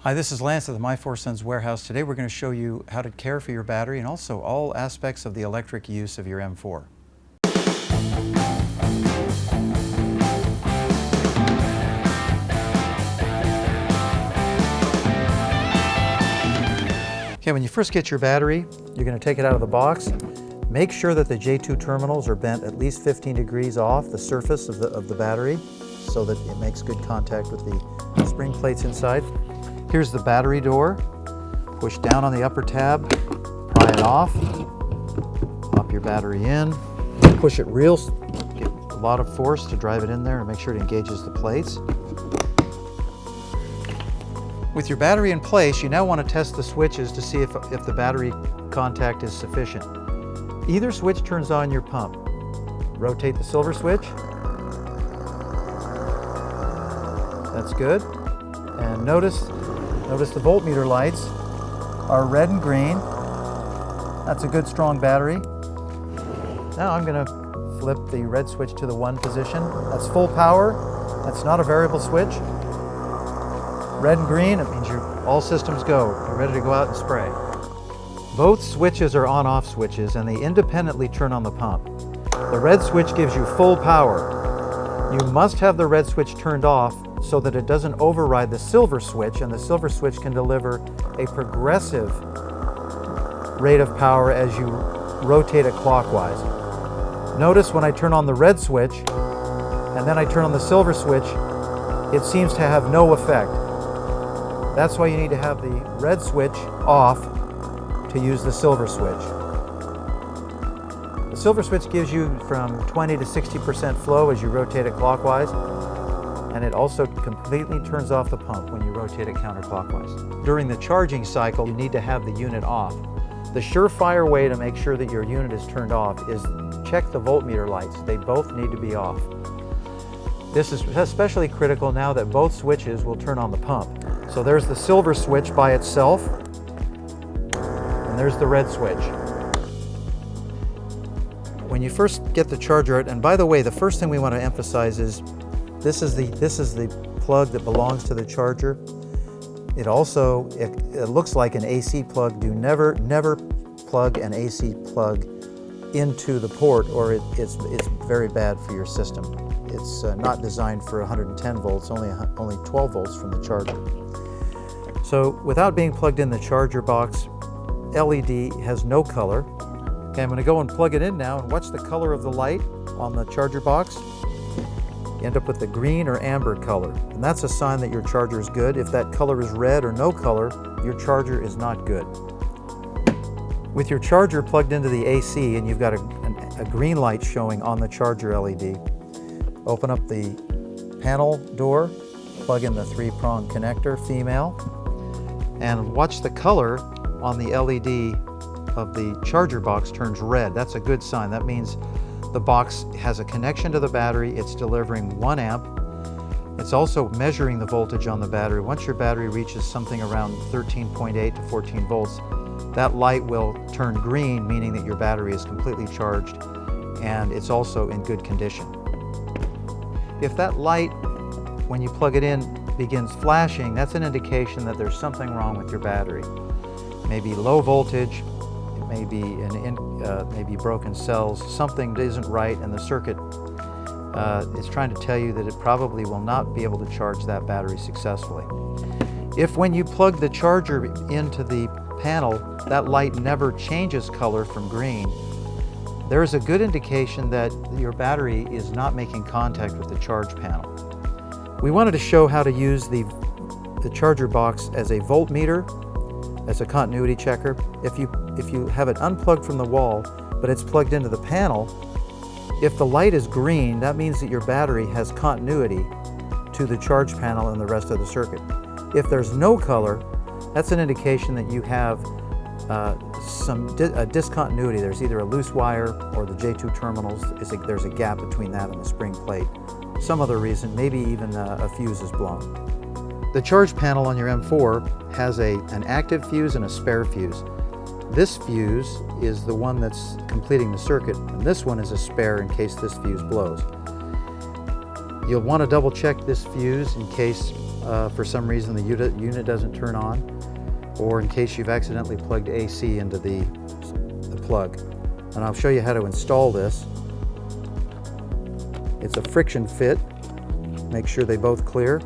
Hi, this is Lance at the My Four Sons warehouse. Today we're going to show you how to care for your battery and also all aspects of the electric use of your M4. Okay, when you first get your battery, you're going to take it out of the box. Make sure that the J2 terminals are bent at least 15 degrees off the surface of the battery so that it makes good contact with the spring plates inside. Here's the battery door. Push down on the upper tab, pry it off, pop your battery in, push it real, get a lot of force to drive it in there and make sure it engages the plates. With your battery in place, you now want to test the switches to see if the battery contact is sufficient. Either switch turns on your pump. Rotate the silver switch. That's good. And notice the voltmeter lights are red and green. That's a good strong battery. Now I'm going to flip the red switch to the 1 position. That's full power. That's not a variable switch. Red and green, it means all systems go. You're ready to go out and spray. Both switches are on-off switches and they independently turn on the pump. The red switch gives you full power. You must have the red switch turned off so that it doesn't override the silver switch, and the silver switch can deliver a progressive rate of power as you rotate it clockwise. Notice when I turn on the red switch and then I turn on the silver switch, it seems to have no effect. That's why you need to have the red switch off to use the silver switch. The silver switch gives you from 20 to 60% flow as you rotate it clockwise, and it also completely turns off the pump when you rotate it counterclockwise. During the charging cycle, you need to have the unit off. The surefire way to make sure that your unit is turned off is check the voltmeter lights. They both need to be off. This is especially critical now that both switches will turn on the pump. So there's the silver switch by itself, and there's the red switch. When you first get the charger out, and by the way, the first thing we want to emphasize is this is the plug that belongs to the charger. It looks like an AC plug. Do never plug an AC plug into the port, or it's very bad for your system. It's not designed for 110 volts, only 12 volts from the charger. So without being plugged in the charger box, LED has no color. Okay, I'm going to go and plug it in now and watch the color of the light on the charger box. You end up with the green or amber color, and that's a sign that your charger is good. If that color is red or no color, your charger is not good. With your charger plugged into the AC and you've got a green light showing on the charger LED, open up the panel door, plug in the 3-prong connector, female, and watch the color on the LED of the charger box turns red. That's a good sign. That means the box has a connection to the battery. It's delivering 1 amp. It's also measuring the voltage on the battery. Once your battery reaches something around 13.8 to 14 volts, that light will turn green, meaning that your battery is completely charged and it's also in good condition. If that light, when you plug it in, begins flashing, that's an indication that there's something wrong with your battery. It may be low voltage, it may be maybe broken cells, something isn't right, and the circuit is trying to tell you that it probably will not be able to charge that battery successfully. If when you plug the charger into the panel, that light never changes color from green, there is a good indication that your battery is not making contact with the charge panel. We wanted to show how to use the charger box as a voltmeter, as a continuity checker. If you have it unplugged from the wall, but it's plugged into the panel, if the light is green, that means that your battery has continuity to the charge panel and the rest of the circuit. If there's no color, that's an indication that you have a discontinuity. There's either a loose wire or the J2 terminals, there's a gap between that and the spring plate. Some other reason, maybe even a fuse is blown. The charge panel on your M4 has an active fuse and a spare fuse. This fuse is the one that's completing the circuit, and this one is a spare in case this fuse blows. You'll want to double check this fuse in case for some reason the unit doesn't turn on, or in case you've accidentally plugged AC into the plug. And I'll show you how to install this. It's a friction fit. Make sure they both clear.